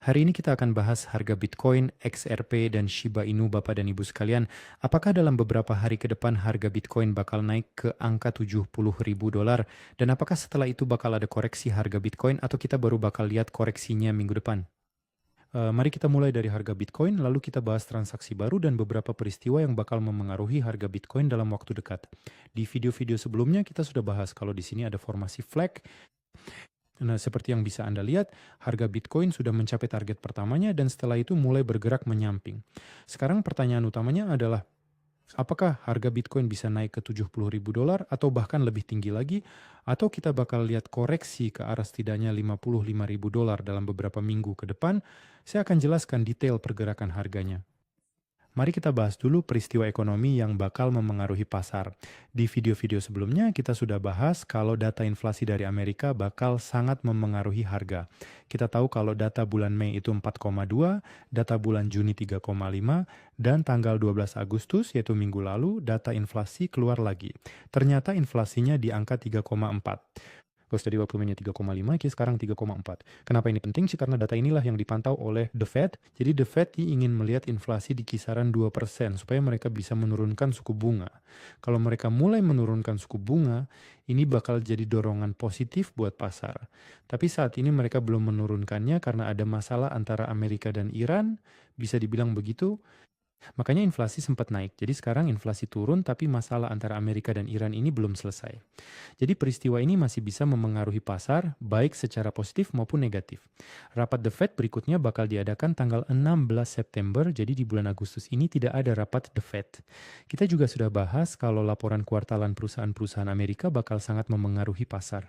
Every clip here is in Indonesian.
Hari ini kita akan bahas harga Bitcoin, XRP, dan Shiba Inu Bapak dan Ibu sekalian. Apakah dalam beberapa hari ke depan harga Bitcoin bakal naik ke angka 70.000 dolar? Dan apakah setelah itu bakal ada koreksi harga Bitcoin atau kita baru bakal lihat koreksinya minggu depan? Mari kita mulai dari harga Bitcoin, lalu kita bahas transaksi baru dan beberapa peristiwa yang bakal memengaruhi harga Bitcoin dalam waktu dekat. Di video-video sebelumnya kita sudah bahas kalau di sini ada formasi flag. Nah, seperti yang bisa Anda lihat, harga Bitcoin sudah mencapai target pertamanya dan setelah itu mulai bergerak menyamping. Sekarang pertanyaan utamanya adalah, apakah harga Bitcoin bisa naik ke 70.000 dolar atau bahkan lebih tinggi lagi? Atau kita bakal lihat koreksi ke arah setidaknya 55.000 dolar dalam beberapa minggu ke depan? Saya akan jelaskan detail pergerakan harganya. Mari kita bahas dulu peristiwa ekonomi yang bakal memengaruhi pasar. Di video-video sebelumnya kita sudah bahas kalau data inflasi dari Amerika bakal sangat memengaruhi harga. Kita tahu kalau data bulan Mei itu 4,2, data bulan Juni 3,5, dan tanggal 12 Agustus yaitu minggu lalu data inflasi keluar lagi. Ternyata inflasinya di angka 3,4. Terus tadi waktu mainnya 3,5, sekarang 3,4. Kenapa ini penting sih? Karena data inilah yang dipantau oleh The Fed. Jadi The Fed ingin melihat inflasi di kisaran 2% supaya mereka bisa menurunkan suku bunga. Kalau mereka mulai menurunkan suku bunga, ini bakal jadi dorongan positif buat pasar. Tapi saat ini mereka belum menurunkannya karena ada masalah antara Amerika dan Iran, bisa dibilang begitu. Makanya inflasi sempat naik. Jadi sekarang inflasi turun tapi masalah antara Amerika dan Iran ini belum selesai. Jadi peristiwa ini masih bisa memengaruhi pasar baik secara positif maupun negatif. Rapat The Fed berikutnya bakal diadakan tanggal 16 September, jadi di bulan Agustus ini tidak ada rapat The Fed. Kita juga sudah bahas kalau laporan kuartalan perusahaan-perusahaan Amerika bakal sangat memengaruhi pasar.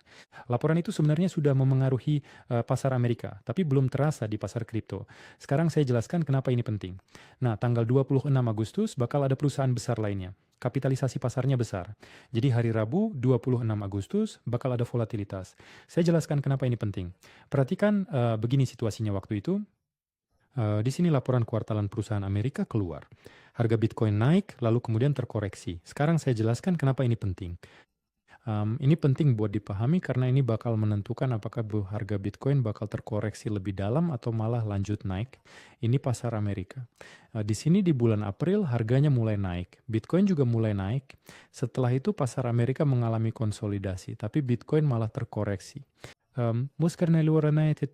Laporan itu sebenarnya sudah memengaruhi pasar Amerika, tapi belum terasa di pasar kripto. Sekarang saya jelaskan kenapa ini penting. Nah, tanggal 26 Agustus bakal ada perusahaan besar lainnya. Kapitalisasi pasarnya besar. Jadi hari Rabu 26 Agustus bakal ada volatilitas. Saya jelaskan kenapa ini penting. Perhatikan begini situasinya waktu itu. Di sini laporan kuartalan perusahaan Amerika keluar. Harga Bitcoin naik lalu kemudian terkoreksi. Sekarang saya jelaskan kenapa ini penting. Ini penting buat dipahami karena ini bakal menentukan apakah harga Bitcoin bakal terkoreksi lebih dalam atau malah lanjut naik. Ini pasar Amerika. Di sini di bulan April harganya mulai naik. Bitcoin juga mulai naik. Setelah itu pasar Amerika mengalami konsolidasi, tapi Bitcoin malah terkoreksi. Karena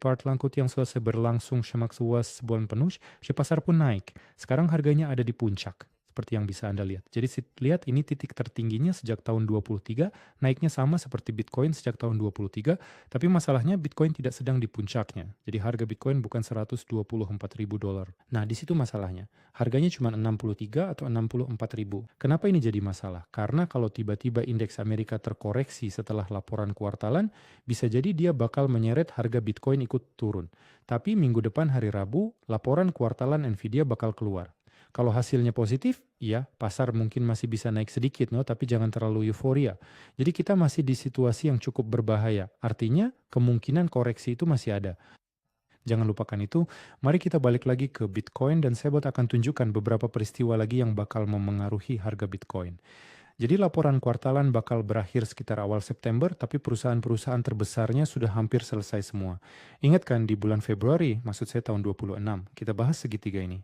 part langkut yang selesai berlangsung semak suas sebulan penuh, si pasar pun naik. Sekarang harganya ada di puncak. Seperti yang bisa Anda lihat. Jadi lihat ini titik tertingginya sejak tahun 23, naiknya sama seperti Bitcoin sejak tahun 23, tapi masalahnya Bitcoin tidak sedang di puncaknya. Jadi harga Bitcoin bukan 124.000 dolar. Nah, di situ masalahnya. Harganya cuma 63 atau 64.000. Kenapa ini jadi masalah? Karena kalau tiba-tiba indeks Amerika terkoreksi setelah laporan kuartalan, bisa jadi dia bakal menyeret harga Bitcoin ikut turun. Tapi minggu depan hari Rabu, laporan kuartalan Nvidia bakal keluar. Kalau hasilnya positif, ya pasar mungkin masih bisa naik sedikit, tapi jangan terlalu euforia. Jadi kita masih di situasi yang cukup berbahaya. Artinya kemungkinan koreksi itu masih ada. Jangan lupakan itu. Mari kita balik lagi ke Bitcoin dan saya akan tunjukkan beberapa peristiwa lagi yang bakal memengaruhi harga Bitcoin. Jadi laporan kuartalan bakal berakhir sekitar awal September, tapi perusahaan-perusahaan terbesarnya sudah hampir selesai semua. Ingat kan di bulan Februari, maksud saya tahun 26, kita bahas segitiga ini.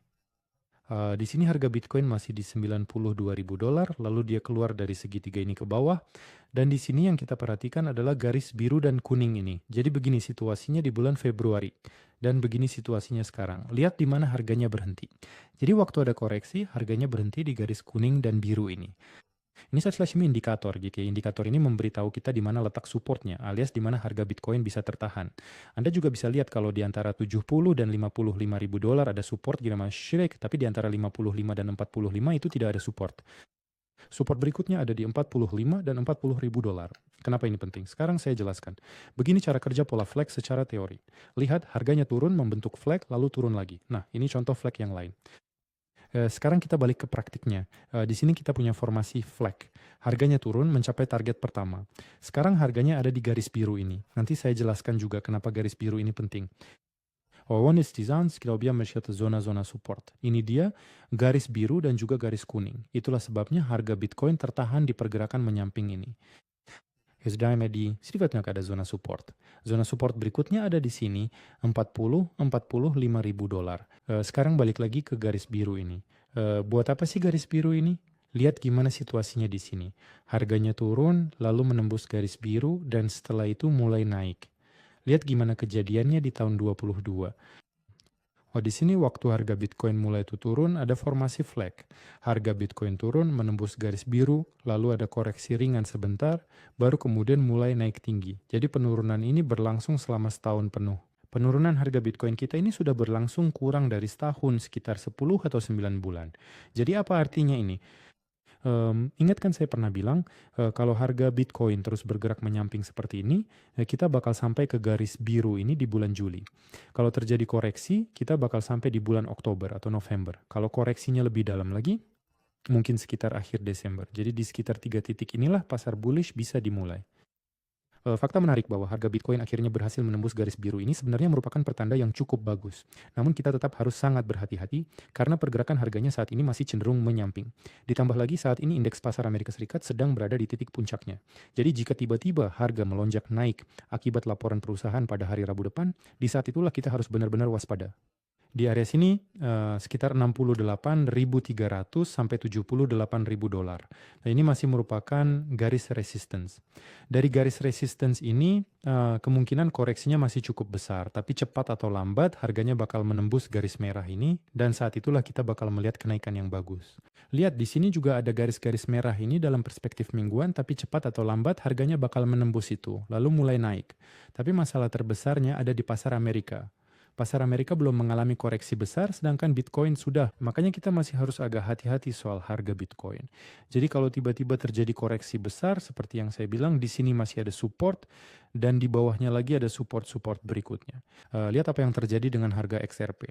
Di sini harga Bitcoin masih di 92.000 dolar, lalu dia keluar dari segitiga ini ke bawah. Dan di sini yang kita perhatikan adalah garis biru dan kuning ini. Jadi begini situasinya di bulan Februari. Dan begini situasinya sekarang. Lihat di mana harganya berhenti. Jadi waktu ada koreksi, harganya berhenti di garis kuning dan biru ini. Ini slash indikator gitu ya. Indikator ini memberitahu kita di mana letak supportnya, alias di mana harga Bitcoin bisa tertahan. Anda juga bisa lihat kalau di antara 70 dan 55.000 dolar ada support di nama Shrek, tapi di antara 55 dan 45 itu tidak ada support. Support berikutnya ada di 45 dan 40.000 dolar. Kenapa ini penting? Sekarang saya jelaskan. Begini cara kerja pola flag secara teori. Lihat harganya turun membentuk flag lalu turun lagi. Nah, ini contoh flag yang lain. Sekarang kita balik ke praktiknya. Di sini kita punya formasi flag. Harganya turun mencapai target pertama. Sekarang harganya ada di garis biru ini. Nanti saya jelaskan juga kenapa garis biru ini penting. Zona-zona support. Ini dia garis biru dan juga garis kuning. Itulah sebabnya harga Bitcoin tertahan di pergerakan menyamping ini. SDM di sifatnya ada zona support. Zona support berikutnya ada di sini 45 ribu dolar. Sekarang balik lagi ke garis biru ini. Buat apa sih garis biru ini? Lihat gimana situasinya di sini. Harganya turun, lalu menembus garis biru, dan setelah itu mulai naik. Lihat gimana kejadiannya di tahun 22. Oh, di sini waktu harga Bitcoin mulai itu turun, ada formasi flag. Harga Bitcoin turun, menembus garis biru, lalu ada koreksi ringan sebentar, baru kemudian mulai naik tinggi. Jadi penurunan ini berlangsung selama setahun penuh. Penurunan harga Bitcoin kita ini sudah berlangsung kurang dari setahun, sekitar 10 atau 9 bulan. Jadi apa artinya ini? Ingat kan saya pernah bilang, kalau harga Bitcoin terus bergerak menyamping seperti ini, kita bakal sampai ke garis biru ini di bulan Juli. Kalau terjadi koreksi, kita bakal sampai di bulan Oktober atau November. Kalau koreksinya lebih dalam lagi, mungkin sekitar akhir Desember. Jadi di sekitar 3 titik inilah pasar bullish bisa dimulai. Fakta menarik bahwa harga Bitcoin akhirnya berhasil menembus garis biru ini sebenarnya merupakan pertanda yang cukup bagus. Namun kita tetap harus sangat berhati-hati karena pergerakan harganya saat ini masih cenderung menyamping. Ditambah lagi saat ini indeks pasar Amerika Serikat sedang berada di titik puncaknya. Jadi jika tiba-tiba harga melonjak naik akibat laporan perusahaan pada hari Rabu depan, di saat itulah kita harus benar-benar waspada. Di area sini sekitar 68.300 sampai 78.000 dolar. Nah, ini masih merupakan garis resistance. Dari garis resistance ini kemungkinan koreksinya masih cukup besar, tapi cepat atau lambat harganya bakal menembus garis merah ini dan saat itulah kita bakal melihat kenaikan yang bagus. Lihat di sini juga ada garis-garis merah ini dalam perspektif mingguan, tapi cepat atau lambat harganya bakal menembus itu, lalu mulai naik. Tapi masalah terbesarnya ada di pasar Amerika. Pasar Amerika belum mengalami koreksi besar, sedangkan Bitcoin sudah. Makanya kita masih harus agak hati-hati soal harga Bitcoin. Jadi kalau tiba-tiba terjadi koreksi besar, seperti yang saya bilang, di sini masih ada support, dan di bawahnya lagi ada support-support berikutnya. Lihat apa yang terjadi dengan harga XRP.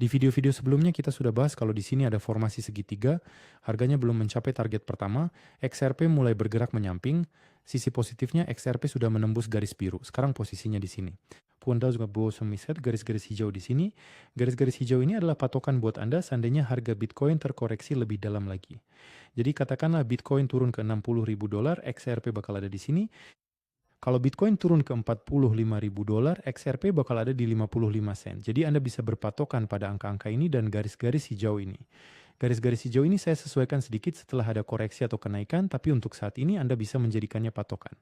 Di video-video sebelumnya kita sudah bahas kalau di sini ada formasi segitiga, harganya belum mencapai target pertama, XRP mulai bergerak menyamping, sisi positifnya XRP sudah menembus garis biru, sekarang posisinya di sini. Anda juga bisa melihat garis-garis hijau di sini. Garis-garis hijau ini adalah patokan buat Anda seandainya harga Bitcoin terkoreksi lebih dalam lagi. Jadi katakanlah Bitcoin turun ke 60.000 dolar, XRP bakal ada di sini. Kalau Bitcoin turun ke 45.000 dolar, XRP bakal ada di 55 sen. Jadi Anda bisa berpatokan pada angka-angka ini dan garis-garis hijau ini. Garis-garis hijau ini saya sesuaikan sedikit setelah ada koreksi atau kenaikan, tapi untuk saat ini Anda bisa menjadikannya patokan.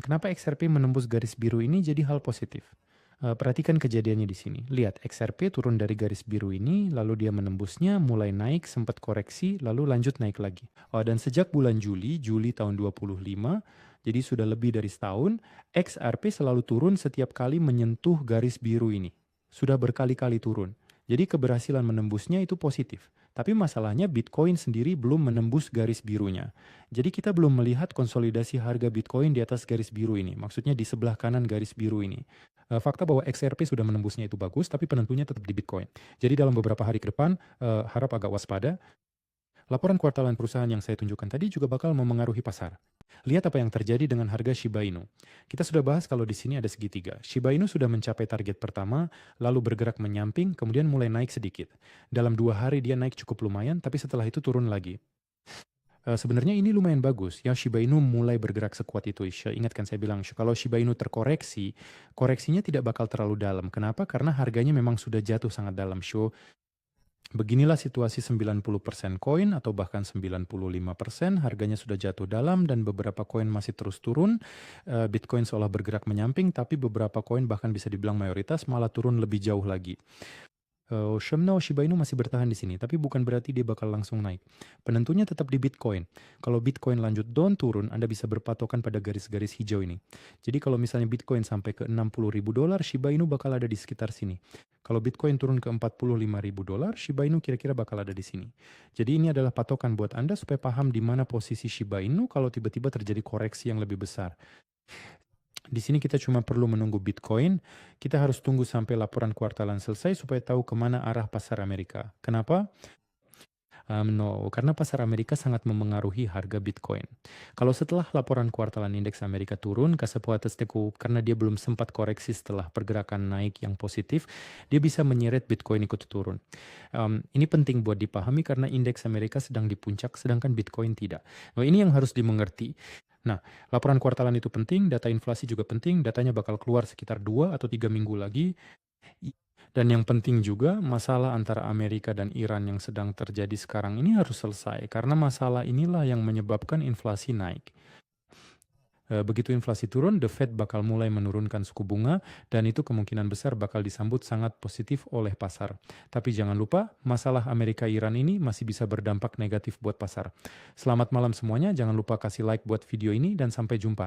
Kenapa XRP menembus garis biru ini jadi hal positif? Perhatikan kejadiannya di sini. Lihat, XRP turun dari garis biru ini, lalu dia menembusnya, mulai naik, sempat koreksi, lalu lanjut naik lagi. Dan sejak bulan Juli tahun 25, jadi sudah lebih dari setahun, XRP selalu turun setiap kali menyentuh garis biru ini. Sudah berkali-kali turun. Jadi keberhasilan menembusnya itu positif. Tapi masalahnya Bitcoin sendiri belum menembus garis birunya. Jadi kita belum melihat konsolidasi harga Bitcoin di atas garis biru ini. Maksudnya di sebelah kanan garis biru ini. Fakta bahwa XRP sudah menembusnya itu bagus, tapi penentunya tetap di Bitcoin. Jadi dalam beberapa hari ke depan, harap agak waspada. Laporan kuartalan perusahaan yang saya tunjukkan tadi juga bakal memengaruhi pasar. Lihat apa yang terjadi dengan harga Shiba Inu. Kita sudah bahas kalau di sini ada segitiga. Shiba Inu sudah mencapai target pertama, lalu bergerak menyamping, kemudian mulai naik sedikit. Dalam 2 hari dia naik cukup lumayan, tapi setelah itu turun lagi. Sebenarnya ini lumayan bagus. Ya, Shiba Inu mulai bergerak sekuat itu. Ingatkan saya bilang, kalau Shiba Inu terkoreksi, koreksinya tidak bakal terlalu dalam. Kenapa? Karena harganya memang sudah jatuh sangat dalam. Beginilah situasi 90% koin atau bahkan 95%, harganya sudah jatuh dalam dan beberapa koin masih terus turun. Bitcoin seolah bergerak menyamping, tapi beberapa koin bahkan bisa dibilang mayoritas malah turun lebih jauh lagi. Shiba Inu masih bertahan di sini, tapi bukan berarti dia bakal langsung naik. Penentunya tetap di Bitcoin. Kalau Bitcoin lanjut down turun, Anda bisa berpatokan pada garis-garis hijau ini. Jadi kalau misalnya Bitcoin sampai ke 60.000 dolar, Shiba Inu bakal ada di sekitar sini. Kalau Bitcoin turun ke 45.000 dolar, Shiba Inu kira-kira bakal ada di sini. Jadi ini adalah patokan buat Anda supaya paham di mana posisi Shiba Inu kalau tiba-tiba terjadi koreksi yang lebih besar. Di sini kita cuma perlu menunggu Bitcoin, kita harus tunggu sampai laporan kuartalan selesai supaya tahu kemana arah pasar Amerika. Kenapa? Karena pasar Amerika sangat memengaruhi harga Bitcoin. Kalau setelah laporan kuartalan indeks Amerika turun, karena dia belum sempat koreksi setelah pergerakan naik yang positif, dia bisa menyeret Bitcoin ikut turun. Ini penting buat dipahami karena indeks Amerika sedang di puncak, sedangkan Bitcoin tidak. Ini yang harus dimengerti. Nah, laporan kuartalan itu penting, data inflasi juga penting, datanya bakal keluar sekitar 2 atau 3 minggu lagi. Dan yang penting juga, masalah antara Amerika dan Iran yang sedang terjadi sekarang ini harus selesai, karena masalah inilah yang menyebabkan inflasi naik. Begitu inflasi turun, The Fed bakal mulai menurunkan suku bunga, dan itu kemungkinan besar bakal disambut sangat positif oleh pasar. Tapi jangan lupa, masalah Amerika-Iran ini masih bisa berdampak negatif buat pasar. Selamat malam semuanya, jangan lupa kasih like buat video ini, dan sampai jumpa.